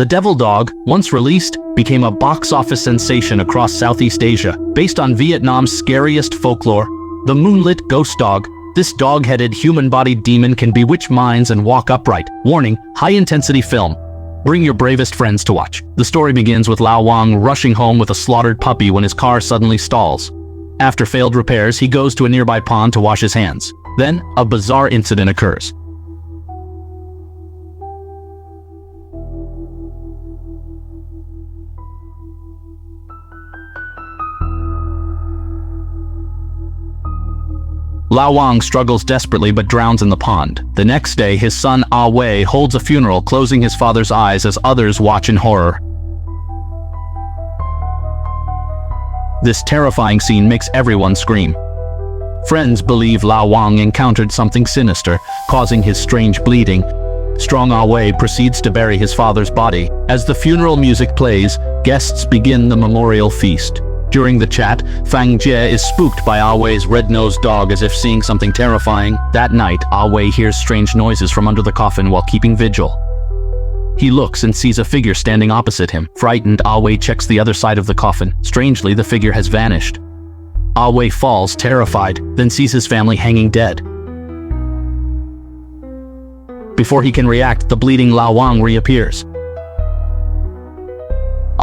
The devil dog, once released, became a box office sensation across Southeast Asia. Based on Vietnam's scariest folklore, the moonlit ghost dog, this dog-headed, human-bodied demon can bewitch minds and walk upright. Warning, high-intensity film. Bring your bravest friends to watch. The story begins with Lao Wang rushing home with a slaughtered puppy when his car suddenly stalls. After failed repairs, he goes to a nearby pond to wash his hands. Then, a bizarre incident occurs. Lao Wang struggles desperately but drowns in the pond. The next day, his son Ah Wei holds a funeral, closing his father's eyes as others watch in horror. This terrifying scene makes everyone scream. Friends believe Lao Wang encountered something sinister, causing his strange bleeding. Strong Ah Wei proceeds to bury his father's body. As the funeral music plays, guests begin the memorial feast. During the chat, Fang Jie is spooked by Ah Wei's red-nosed dog as if seeing something terrifying. That night, Ah Wei hears strange noises from under the coffin while keeping vigil. He looks and sees a figure standing opposite him. Frightened, Ah Wei checks the other side of the coffin. Strangely, the figure has vanished. Ah Wei falls, terrified, then sees his family hanging dead. Before he can react, the bleeding Lao Wang reappears.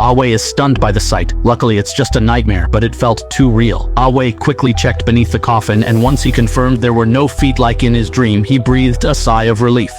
Ah Wei is stunned by the sight. Luckily, it's just a nightmare, but it felt too real. Ah Wei quickly checked beneath the coffin, and once he confirmed there were no feet like in his dream, he breathed a sigh of relief.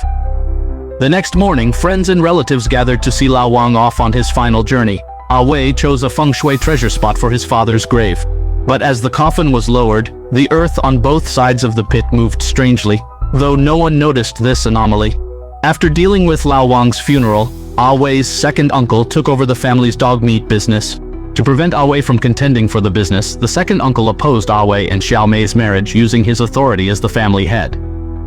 The next morning, friends and relatives gathered to see Lao Wang off on his final journey. Ah Wei chose a feng shui treasure spot for his father's grave. But as the coffin was lowered, the earth on both sides of the pit moved strangely, though no one noticed this anomaly. After dealing with Lao Wang's funeral, Ah Wei's second uncle took over the family's dog meat business. To prevent Ah Wei from contending for the business, the second uncle opposed Ah Wei and Xiao Mei's marriage, using his authority as the family head.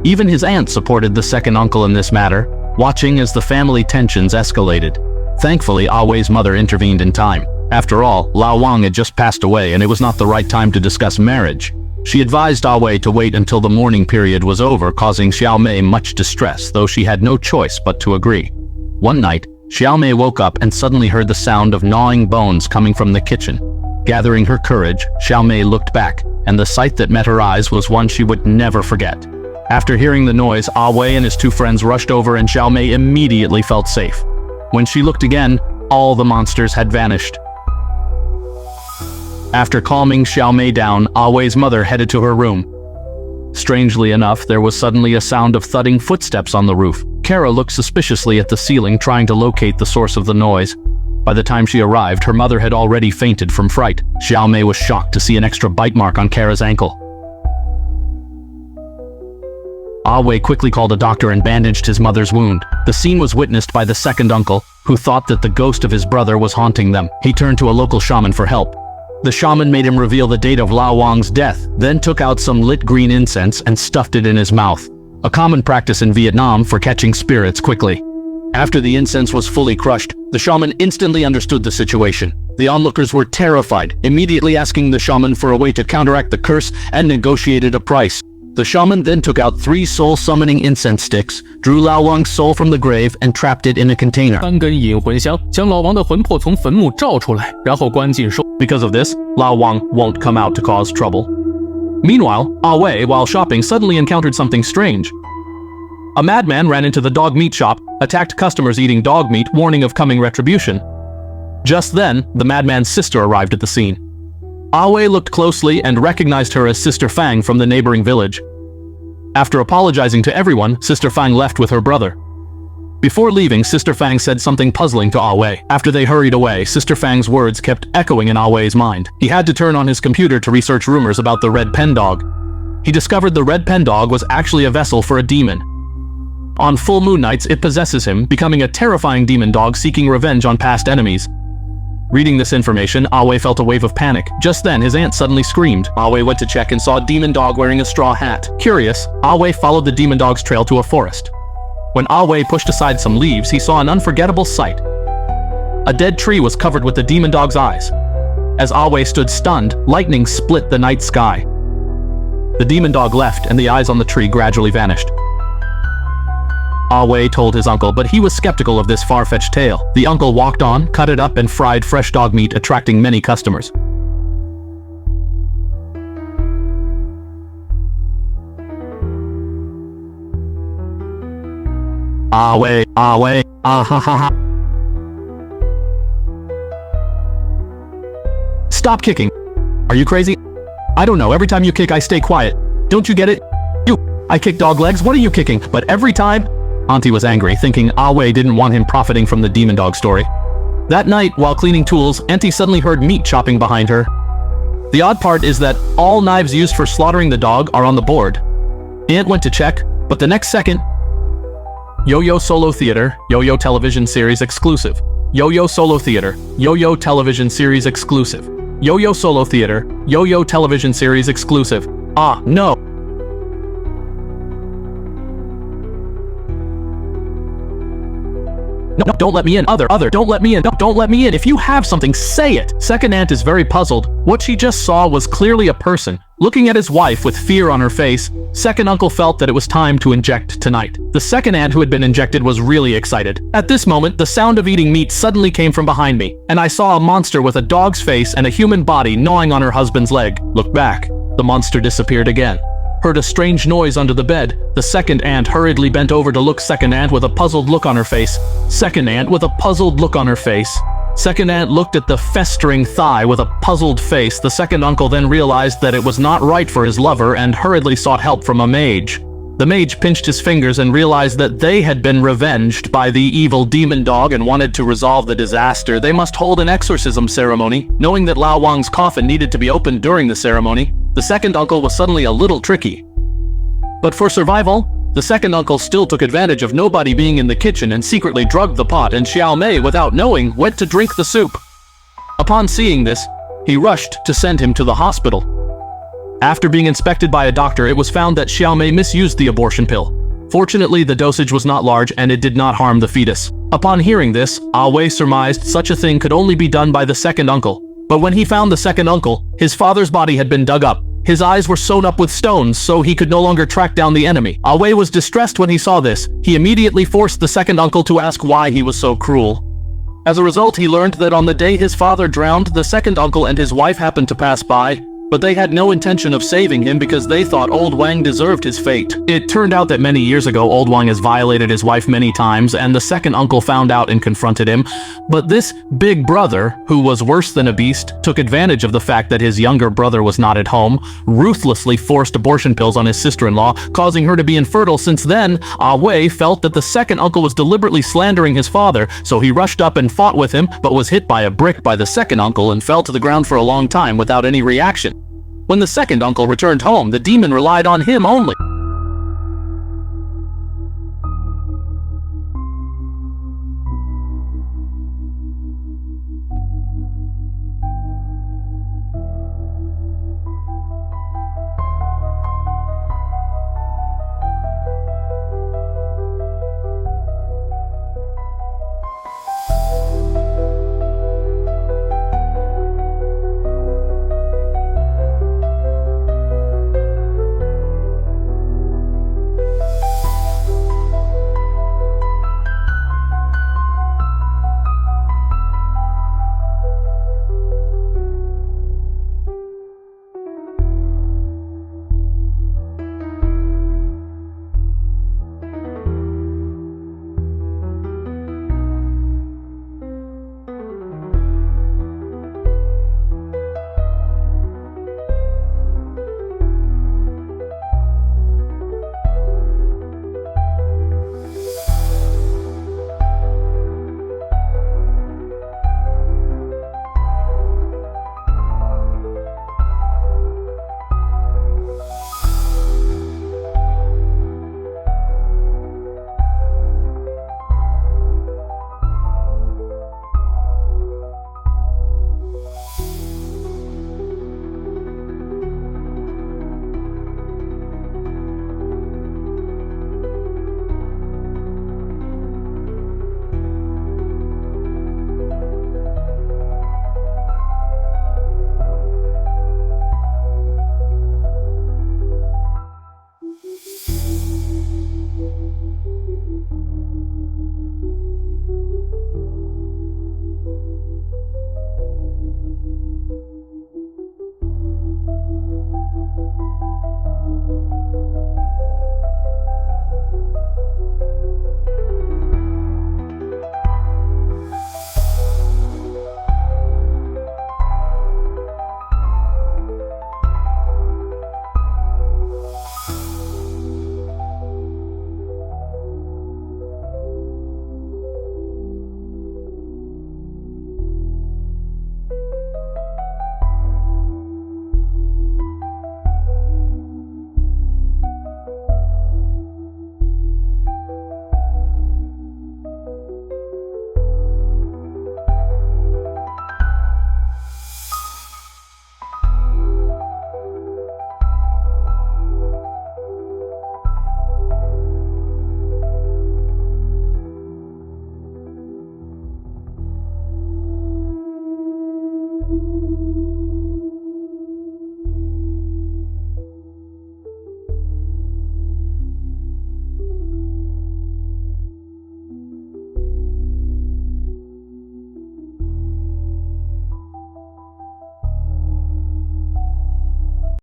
Even his aunt supported the second uncle in this matter, watching as the family tensions escalated. Thankfully, Ah Wei's mother intervened in time. After all, Lao Wang had just passed away and it was not the right time to discuss marriage. She advised Ah Wei to wait until the mourning period was over, causing Xiao Mei much distress, though she had no choice but to agree. One night, Xiao Mei woke up and suddenly heard the sound of gnawing bones coming from the kitchen. Gathering her courage, Xiao Mei looked back, and the sight that met her eyes was one she would never forget. After hearing the noise, Ah Wei and his two friends rushed over and Xiao Mei immediately felt safe. When she looked again, all the monsters had vanished. After calming Xiao Mei down, Ah Wei's mother headed to her room. Strangely enough, there was suddenly a sound of thudding footsteps on the roof. Kara looked suspiciously at the ceiling, trying to locate the source of the noise. By the time she arrived, her mother had already fainted from fright. Xiao Mei was shocked to see an extra bite mark on Kara's ankle. Ah Wei quickly called a doctor and bandaged his mother's wound. The scene was witnessed by the second uncle, who thought that the ghost of his brother was haunting them. He turned to a local shaman for help. The shaman made him reveal the date of Lao Wang's death, then took out some lit green incense and stuffed it in his mouth, a common practice in Vietnam for catching spirits quickly. After the incense was fully crushed, the shaman instantly understood the situation. The onlookers were terrified, immediately asking the shaman for a way to counteract the curse and negotiated a price. The shaman then took out 3 soul-summoning incense sticks, drew Lao Wang's soul from the grave, and trapped it in a container. 3根引魂香将老王的魂魄从坟墓照出来，然后关进收。 Because of this, Lao Wang won't come out to cause trouble. Meanwhile, Ah Wei, while shopping, suddenly encountered something strange. A madman ran into the dog meat shop, attacked customers eating dog meat, warning of coming retribution. Just then, the madman's sister arrived at the scene. Ah Wei looked closely and recognized her as Sister Fang from the neighboring village. After apologizing to everyone, Sister Fang left with her brother. Before leaving, Sister Fang said something puzzling to Ah Wei. After they hurried away, Sister Fang's words kept echoing in Ah Wei's mind. He had to turn on his computer to research rumors about the Red Pen Dog. He discovered the Red Pen Dog was actually a vessel for a demon. On full moon nights, it possesses him, becoming a terrifying demon dog seeking revenge on past enemies. Reading this information, Ah Wei felt a wave of panic. Just then, his aunt suddenly screamed. Ah Wei went to check and saw a demon dog wearing a straw hat. Curious, Ah Wei followed the demon dog's trail to a forest. When Ah Wei pushed aside some leaves, he saw an unforgettable sight. A dead tree was covered with the demon dog's eyes. As Ah Wei stood stunned, lightning split the night sky. The demon dog left, and the eyes on the tree gradually vanished. Ah Wei told his uncle, but he was skeptical of this far-fetched tale. The uncle walked on, cut it up, and fried fresh dog meat, attracting many customers. Ah Wei, ah ha ha ha. Stop kicking. Are you crazy? I don't know, every time you kick I stay quiet. Don't you get it? I kick dog legs, what are you kicking? But every time... Auntie was angry, thinking Ah Wei didn't want him profiting from the demon dog story. That night, while cleaning tools, Auntie suddenly heard meat chopping behind her. The odd part is that all knives used for slaughtering the dog are on the board. Aunt went to check, but the next second... Yo-Yo Solo Theater, Yo-Yo Television Series Exclusive. Yo-Yo Solo Theater, Yo-Yo Television Series Exclusive. Yo-Yo Solo Theater, Yo-Yo Television Series Exclusive. Ah, no! No, don't let me in. Don't let me in. Don't let me in. If you have something, say it. Second aunt is very puzzled. What she just saw was clearly a person. Looking at his wife with fear on her face, second uncle felt that it was time to inject tonight. The second aunt who had been injected was really excited. At this moment, the sound of eating meat suddenly came from behind me, and I saw a monster with a dog's face and a human body gnawing on her husband's leg. Look back. The monster disappeared again. Heard a strange noise under the bed. The second aunt hurriedly bent over to look. Second aunt with a puzzled look on her face. Second aunt with a puzzled look on her face. Second aunt looked at the festering thigh with a puzzled face. The second uncle then realized that it was not right for his lover and hurriedly sought help from a mage. The mage pinched his fingers and realized that they had been revenged by the evil demon dog and wanted to resolve the disaster. They must hold an exorcism ceremony. Knowing that Lao Wang's coffin needed to be opened during the ceremony, the second uncle was suddenly a little tricky. But for survival, the second uncle still took advantage of nobody being in the kitchen and secretly drugged the pot, and Xiao Mei, without knowing, went to drink the soup. Upon seeing this, he rushed to send him to the hospital. After being inspected by a doctor, it was found that Xiao Mei misused the abortion pill. Fortunately, the dosage was not large and it did not harm the fetus. Upon hearing this, Ah Wei surmised such a thing could only be done by the second uncle. But when he found the second uncle, his father's body had been dug up. His eyes were sewn up with stones, so he could no longer track down the enemy. Ah Wei was distressed when he saw this. He immediately forced the second uncle to ask why he was so cruel. As a result, he learned that on the day his father drowned, the second uncle and his wife happened to pass by, but they had no intention of saving him because they thought Old Wang deserved his fate. It turned out that many years ago, Old Wang has violated his wife many times, and the second uncle found out and confronted him. But this big brother, who was worse than a beast, took advantage of the fact that his younger brother was not at home, ruthlessly forced abortion pills on his sister-in-law, causing her to be infertile. Since then, Ah Wei felt that the second uncle was deliberately slandering his father, so he rushed up and fought with him, but was hit by a brick by the second uncle and fell to the ground for a long time without any reaction. When the second uncle returned home, the demon relied on him only.